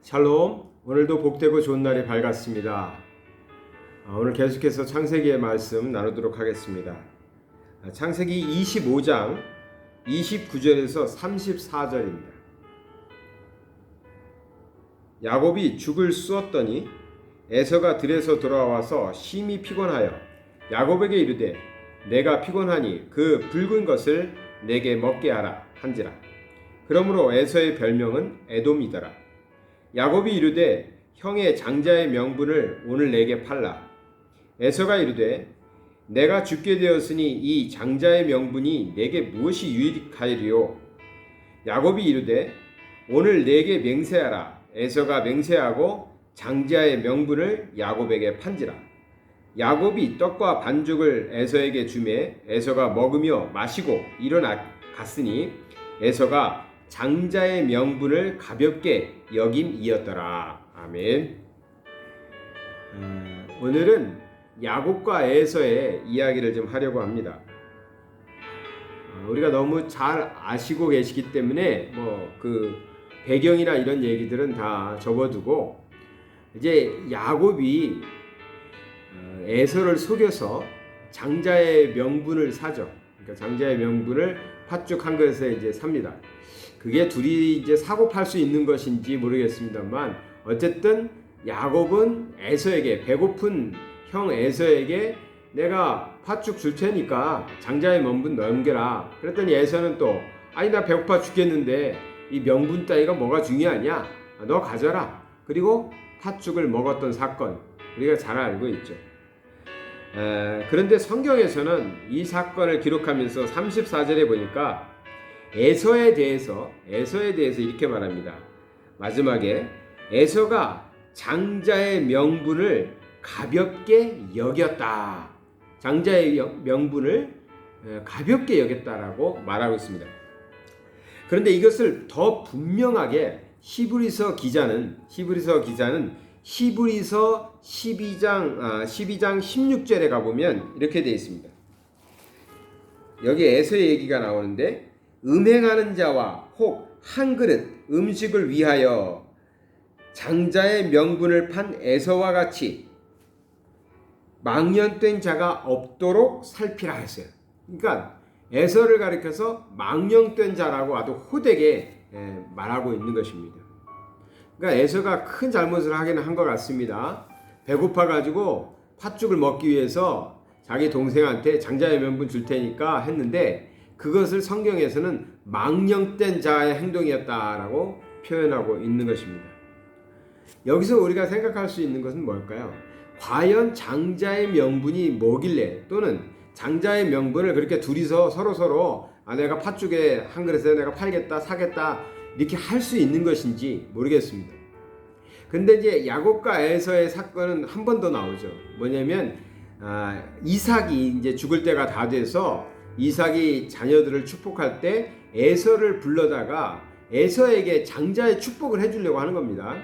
샬롬, 오늘도 복되고 좋은 날이 밝았습니다. 오늘 계속해서 창세기의 말씀 나누도록 하겠습니다. 창세기 25장 29절에서 34절입니다. 야곱이 죽을 쑤었더니 에서가 들에서 돌아와서 심히 피곤하여 야곱에게 이르되 내가 피곤하니 그 붉은 것을 내게 먹게 하라 한지라. 그러므로 에서의 별명은 에돔이더라. 야곱이 이르되 형의 장자의 명분을 오늘 내게 팔라. 에서가 이르되 내가 죽게 되었으니 이 장자의 명분이 내게 무엇이 유익하리요? 야곱이 이르되 오늘 내게 맹세하라. 에서가 맹세하고 장자의 명분을 야곱에게 판지라. 야곱이 떡과 반죽을 에서에게 주매 에서가 먹으며 마시고 일어나 갔으니 에서가 장자의 명분을 가볍게 여김이었더라. 아멘. 오늘은 야곱과 에서의 이야기를 좀 하려고 합니다. 우리가 너무 잘 아시고 계시기 때문에 그 배경이나 이런 얘기들은 다 접어두고 이제 야곱이 에서를 속여서 장자의 명분을 사죠. 그러니까 장자의 명분을 팥죽 한 그릇에 이제 삽니다. 그게 둘이 이제 사고 팔 수 있는 것인지 모르겠습니다만 어쨌든 야곱은 에서에게 배고픈 형 에서에게 내가 팥죽 줄 테니까 장자의 명분 넘겨라. 그랬더니 에서는 또 아니 나 배고파 죽겠는데 이 명분 따위가 뭐가 중요하냐? 너 가져라. 그리고 팥죽을 먹었던 사건 우리가 잘 알고 있죠. 그런데 성경에서는 이 사건을 기록하면서 34절에 보니까 에서에 대해서 이렇게 말합니다. 마지막에 에서가 장자의 명분을 가볍게 여겼다. 장자의 명분을 가볍게 여겼다라고 말하고 있습니다. 그런데 이것을 더 분명하게 히브리서 기자는 히브리서 12장 16절에 가보면 이렇게 되어 있습니다. 여기 에서의 얘기가 나오는데 음행하는 자와 혹 한 그릇 음식을 위하여 장자의 명분을 판 에서와 같이 망령된 자가 없도록 살피라 했어요. 그러니까 에서를 가리켜서 망령된 자라고 아주 호되게 말하고 있는 것입니다. 그러니까 에서가 큰 잘못을 하긴 한 것 같습니다. 배고파가지고 팥죽을 먹기 위해서 자기 동생한테 장자의 명분 줄 테니까 했는데 그것을 성경에서는 망령된 자의 행동이었다라고 표현하고 있는 것입니다. 여기서 우리가 생각할 수 있는 것은 뭘까요? 과연 장자의 명분이 뭐길래 또는 장자의 명분을 그렇게 둘이서 서로 내가 팥죽에 한 그릇에 내가 팔겠다 사겠다 이렇게 할 수 있는 것인지 모르겠습니다. 근데 이제 야곱과 에서의 사건은 한 번 더 나오죠. 뭐냐면 이삭이 이제 죽을 때가 다 돼서 이삭이 자녀들을 축복할 때 에서를 불러다가 에서에게 장자의 축복을 해주려고 하는 겁니다.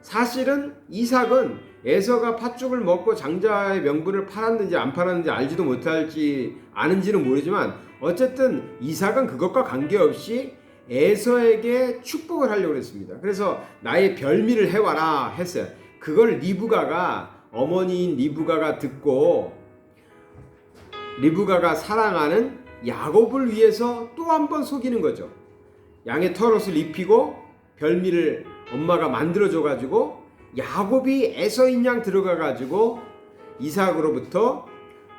사실은 이삭은 에서가 팥죽을 먹고 장자의 명분을 팔았는지 안 팔았는지 알지도 못할지 아는지는 모르지만 어쨌든 이삭은 그것과 관계없이 에서에게 축복을 하려고 했습니다. 그래서 나의 별미를 해와라 했어요. 그걸 어머니인 리브가가 듣고 리브가가 사랑하는 야곱을 위해서 또 한 번 속이는 거죠. 양의 털옷을 입히고 별미를 엄마가 만들어줘가지고 야곱이 에서인 양 들어가가지고 이삭으로부터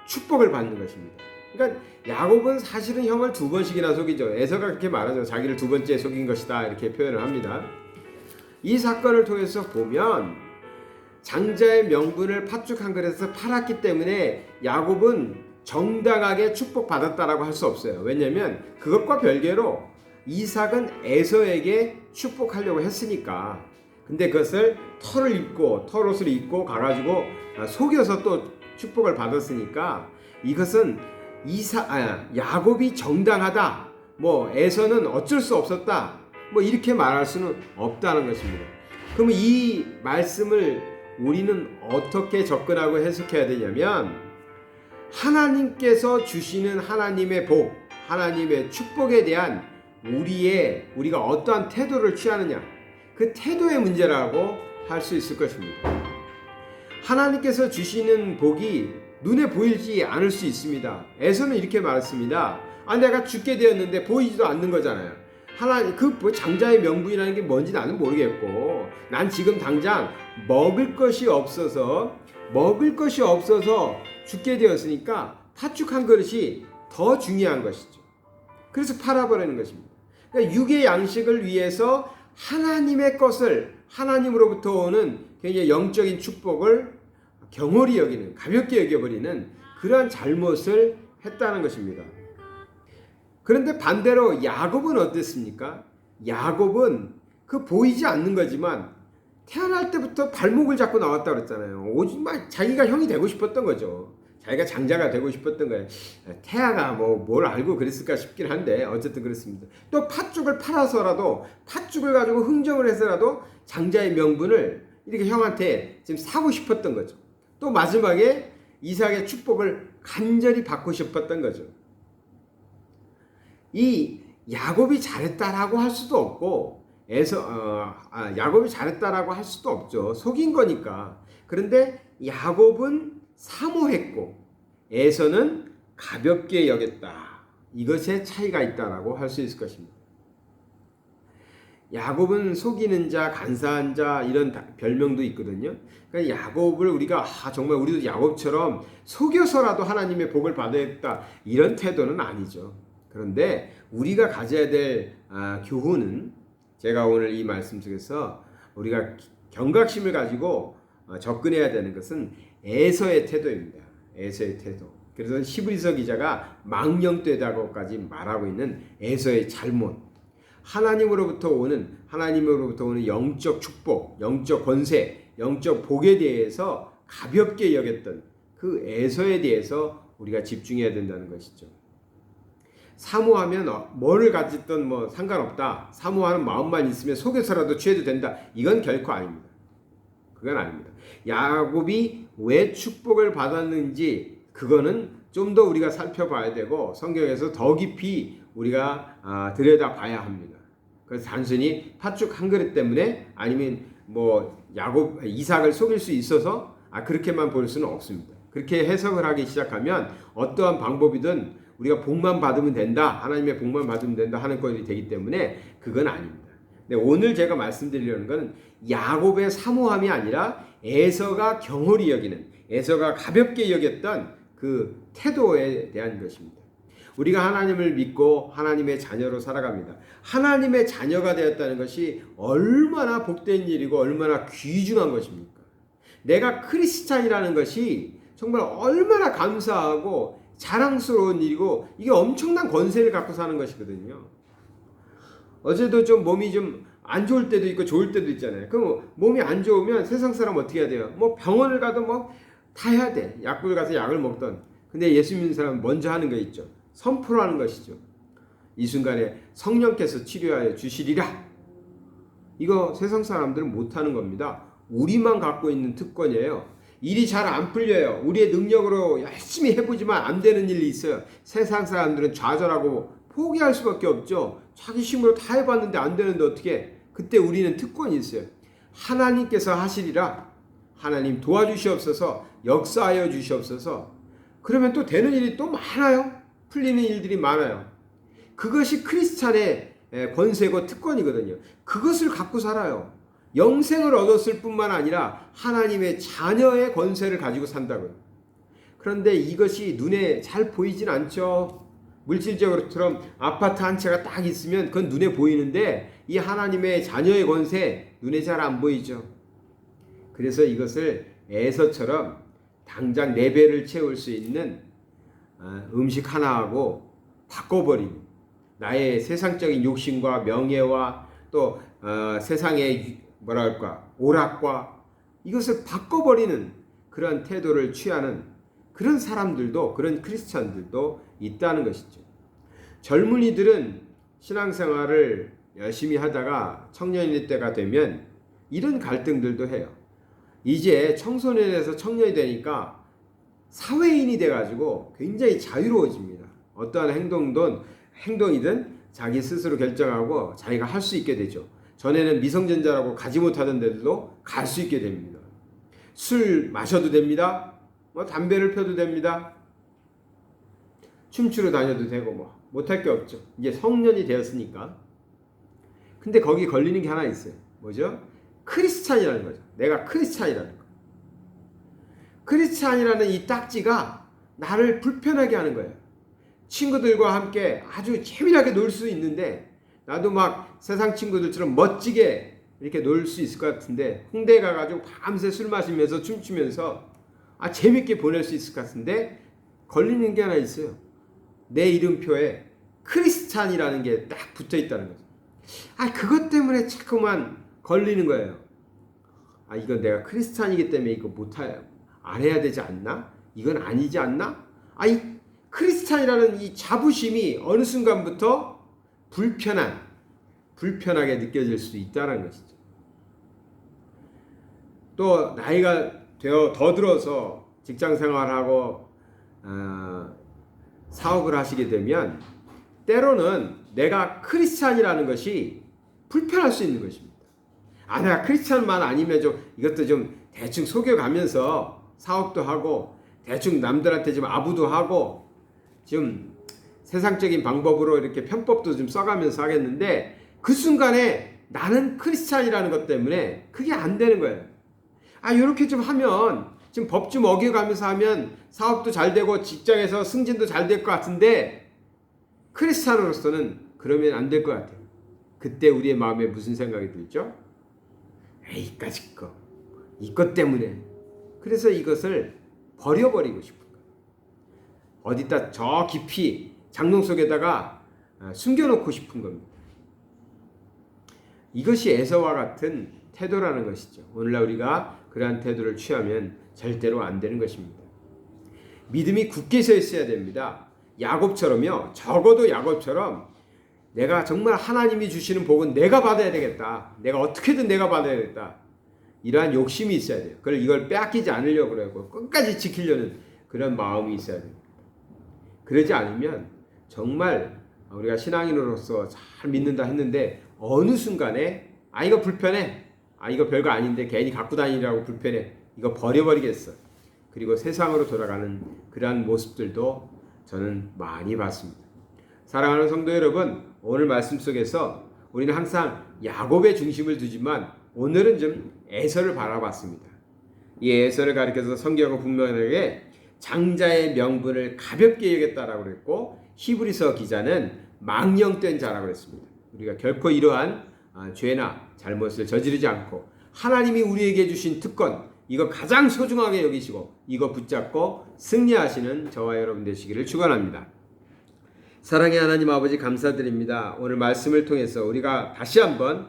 축복을 받는 것입니다. 그러니까 야곱은 사실은 형을 두 번씩이나 속이죠. 에서가 그렇게 말하죠. 자기를 두 번째 속인 것이다 이렇게 표현을 합니다. 이 사건을 통해서 보면 장자의 명분을 팥죽 한 그릇에서 팔았기 때문에 야곱은 정당하게 축복받았다라고 할 수 없어요. 왜냐하면 그것과 별개로 이삭은 에서에게 축복하려고 했으니까. 근데 그것을 털옷을 입고 가가지고 속여서 또 축복을 받았으니까 이것은 야곱이 정당하다. 에서는 어쩔 수 없었다. 이렇게 말할 수는 없다는 것입니다. 그러면 이 말씀을 우리는 어떻게 접근하고 해석해야 되냐면 하나님께서 주시는 하나님의 복, 하나님의 축복에 대한 우리가 어떠한 태도를 취하느냐 그 태도의 문제라고 할 수 있을 것입니다. 하나님께서 주시는 복이 눈에 보이지 않을 수 있습니다. 에서는 이렇게 말했습니다. 내가 죽게 되었는데 보이지도 않는 거잖아요. 하나님 그 장자의 명분이라는 게 뭔지 나는 모르겠고, 난 지금 당장 먹을 것이 없어서 죽게 되었으니까 팥죽 한 그릇이 더 중요한 것이죠. 그래서 팔아버리는 것입니다. 그러니까 육의 양식을 위해서 하나님의 것을, 하나님으로부터 오는 굉장히 영적인 축복을 경홀히 여기는, 가볍게 여겨버리는 그러한 잘못을 했다는 것입니다. 그런데 반대로 야곱은 어땠습니까? 야곱은 그 보이지 않는 거지만 태어날 때부터 발목을 잡고 나왔다 그랬잖아요. 오직 자기가 형이 되고 싶었던 거죠. 자기가 장자가 되고 싶었던 거예요. 태아가 뭘 알고 그랬을까 싶긴 한데 어쨌든 그렇습니다. 또 팥죽을 팔아서라도, 팥죽을 가지고 흥정을 해서라도 장자의 명분을 이렇게 형한테 지금 사고 싶었던 거죠. 또 마지막에 이삭의 축복을 간절히 받고 싶었던 거죠. 이 야곱이 잘했다라고 할 수도 없고, 야곱이 잘했다라고 할 수도 없죠. 속인 거니까. 그런데 야곱은 사모했고 에서는 가볍게 여겼다. 이것에 차이가 있다라고 할 수 있을 것입니다. 야곱은 속이는 자, 간사한 자, 이런 별명도 있거든요. 그러니까 야곱을 우리가 정말 우리도 야곱처럼 속여서라도 하나님의 복을 받아야겠다, 이런 태도는 아니죠. 그런데 우리가 가져야 될 교훈은, 제가 오늘 이 말씀 속에서 우리가 경각심을 가지고 접근해야 되는 것은 에서의 태도입니다. 에서의 태도. 그래서 히브리서 기자가 망령되다고까지 말하고 있는 에서의 잘못. 하나님으로부터 오는 영적 축복, 영적 권세, 영적 복에 대해서 가볍게 여겼던 그 에서에 대해서 우리가 집중해야 된다는 것이죠. 사모하면 뭐를 가졌든 상관없다, 사모하는 마음만 있으면 속에서라도 취해도 된다, 이건 결코 아닙니다. 그건 아닙니다. 야곱이 왜 축복을 받았는지 그거는 좀 더 우리가 살펴봐야 되고, 성경에서 더 깊이 우리가 들여다봐야 합니다. 그래서 단순히 팥죽 한 그릇 때문에, 아니면 이삭을 속일 수 있어서 그렇게만 볼 수는 없습니다. 그렇게 해석을 하기 시작하면 어떠한 방법이든 우리가 복만 받으면 된다, 하나님의 복만 받으면 된다 하는 것이 되기 때문에 그건 아닙니다. 근데 오늘 제가 말씀드리려는 것은 야곱의 사모함이 아니라 에서가 경홀히 여기는, 에서가 가볍게 여겼던 그 태도에 대한 것입니다. 우리가 하나님을 믿고 하나님의 자녀로 살아갑니다. 하나님의 자녀가 되었다는 것이 얼마나 복된 일이고 얼마나 귀중한 것입니까? 내가 크리스찬이라는 것이 정말 얼마나 감사하고 자랑스러운 일이고, 이게 엄청난 권세를 갖고 사는 것이거든요. 어제도 좀 몸이 좀 안 좋을 때도 있고 좋을 때도 있잖아요. 그럼 몸이 안 좋으면 세상 사람 어떻게 해야 돼요? 병원을 가도 다 해야 돼. 약국을 가서 약을 먹던. 근데 예수 믿는 사람은 먼저 하는 거 있죠. 선포하는 것이죠. 이 순간에 성령께서 치료하여 주시리라. 이거 세상 사람들은 못하는 겁니다. 우리만 갖고 있는 특권이에요. 일이 잘 안 풀려요. 우리의 능력으로 열심히 해보지만 안 되는 일이 있어요. 세상 사람들은 좌절하고 포기할 수밖에 없죠. 자기 힘으로 다 해봤는데 안 되는데 어떻게? 그때 우리는 특권이 있어요. 하나님께서 하시리라. 하나님 도와주시옵소서, 역사하여 주시옵소서. 그러면 또 되는 일이 또 많아요. 풀리는 일들이 많아요. 그것이 크리스찬의 권세고 특권이거든요. 그것을 갖고 살아요. 영생을 얻었을 뿐만 아니라 하나님의 자녀의 권세를 가지고 산다고요. 그런데 이것이 눈에 잘 보이진 않죠. 물질적으로처럼 아파트 한 채가 딱 있으면 그건 눈에 보이는데, 이 하나님의 자녀의 권세 눈에 잘 안 보이죠. 그래서 이것을 에서처럼 당장 4배를 채울 수 있는 음식 하나하고 바꿔버리는, 나의 세상적인 욕심과 명예와 또 세상의 오락과 이것을 바꿔버리는 그런 태도를 취하는 그런 사람들도, 그런 크리스찬들도 있다는 것이죠. 젊은이들은 신앙생활을 열심히 하다가 청년일 때가 되면 이런 갈등들도 해요. 이제 청소년에서 청년이 되니까 사회인이 돼가지고 굉장히 자유로워집니다. 어떠한 행동이든 자기 스스로 결정하고 자기가 할 수 있게 되죠. 전에는 미성년자라고 가지 못하던 데들도 갈 수 있게 됩니다. 술 마셔도 됩니다. 뭐 담배를 펴도 됩니다. 춤추러 다녀도 되고 뭐 못할 게 없죠. 이제 성년이 되었으니까. 근데 거기 걸리는 게 하나 있어요. 뭐죠? 크리스찬이라는 거죠. 내가 크리스찬이라는 거. 크리스찬이라는 이 딱지가 나를 불편하게 하는 거예요. 친구들과 함께 아주 재미나게 놀 수 있는데 나도 막 세상 친구들처럼 멋지게 이렇게 놀 수 있을 것 같은데 홍대에 가가지고 밤새 술 마시면서 춤추면서 재밌게 보낼 수 있을 것 같은데 걸리는 게 하나 있어요. 내 이름표에 크리스찬이라는 게 딱 붙어 있다는 거죠. 그것 때문에 자꾸만 걸리는 거예요. 이건 내가 크리스찬이기 때문에 이거 안 해야 되지 않나? 이건 아니지 않나? 이 크리스찬이라는 이 자부심이 어느 순간부터 불편하게 느껴질 수 있다는 것이죠. 또 나이가 더 들어서 직장 생활하고 사업을 하시게 되면 때로는 내가 크리스찬이라는 것이 불편할 수 있는 것입니다. 내가 크리스찬만 아니면 이것도 좀 대충 속여가면서 사업도 하고 대충 남들한테 좀 아부도 하고 좀 세상적인 방법으로 이렇게 편법도 좀 써가면서 하겠는데 그 순간에 나는 크리스찬이라는 것 때문에 그게 안 되는 거예요. 이렇게 좀 하면 지금 법 좀 어겨가면서 하면 사업도 잘 되고 직장에서 승진도 잘 될 것 같은데 크리스찬으로서는 그러면 안 될 것 같아요. 그때 우리의 마음에 무슨 생각이 들죠? 이까짓 거 이것 때문에 그래서 이것을 버려버리고 싶은 거예요. 어디다 저 깊이 장롱 속에다가 숨겨놓고 싶은 겁니다. 이것이 에서와 같은 태도라는 것이죠. 오늘날 우리가 그러한 태도를 취하면 절대로 안 되는 것입니다. 믿음이 굳게 서 있어야 됩니다. 야곱처럼요. 적어도 야곱처럼 내가 정말 하나님이 주시는 복은 내가 받아야 되겠다. 내가 어떻게든 내가 받아야 되겠다. 이러한 욕심이 있어야 돼요. 이걸 빼앗기지 않으려고 그러고 끝까지 지키려는 그런 마음이 있어야 됩니다. 그러지 않으면 정말 우리가 신앙인으로서 잘 믿는다 했는데 어느 순간에 이거 불편해. 이거 별거 아닌데 괜히 갖고 다니라고 불편해. 이거 버려버리겠어. 그리고 세상으로 돌아가는 그러한 모습들도 저는 많이 봤습니다. 사랑하는 성도 여러분, 오늘 말씀 속에서 우리는 항상 야곱의 중심을 두지만 오늘은 좀 에서를 바라봤습니다. 이 에서를 가리켜서 성경은 분명하게 장자의 명분을 가볍게 여겼다라고 그랬고 히브리서 기자는 망령된 자라고 그랬습니다. 우리가 결코 이러한 죄나 잘못을 저지르지 않고 하나님이 우리에게 주신 특권 이거 가장 소중하게 여기시고 이거 붙잡고 승리하시는 저와 여러분 되시기를 축원합니다. 사랑의 하나님 아버지 감사드립니다. 오늘 말씀을 통해서 우리가 다시 한번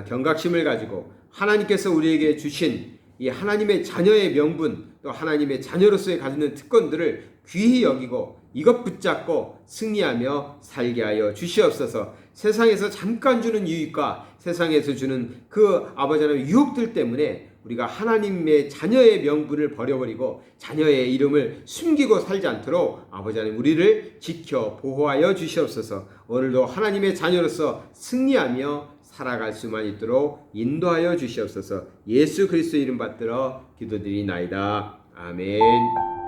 경각심을 가지고 하나님께서 우리에게 주신 이 하나님의 자녀의 명분 또 하나님의 자녀로서의 가지는 특권들을 귀히 여기고 이것 붙잡고 승리하며 살게 하여 주시옵소서. 세상에서 잠깐 주는 유익과 세상에서 주는 그 아버지 하나님의 유혹들 때문에 우리가 하나님의 자녀의 명분을 버려버리고 자녀의 이름을 숨기고 살지 않도록 아버지 하나님 우리를 지켜 보호하여 주시옵소서. 오늘도 하나님의 자녀로서 승리하며 살아갈 수만 있도록 인도하여 주시옵소서. 예수 그리스도 이름 받들어 기도드리나이다. 아멘.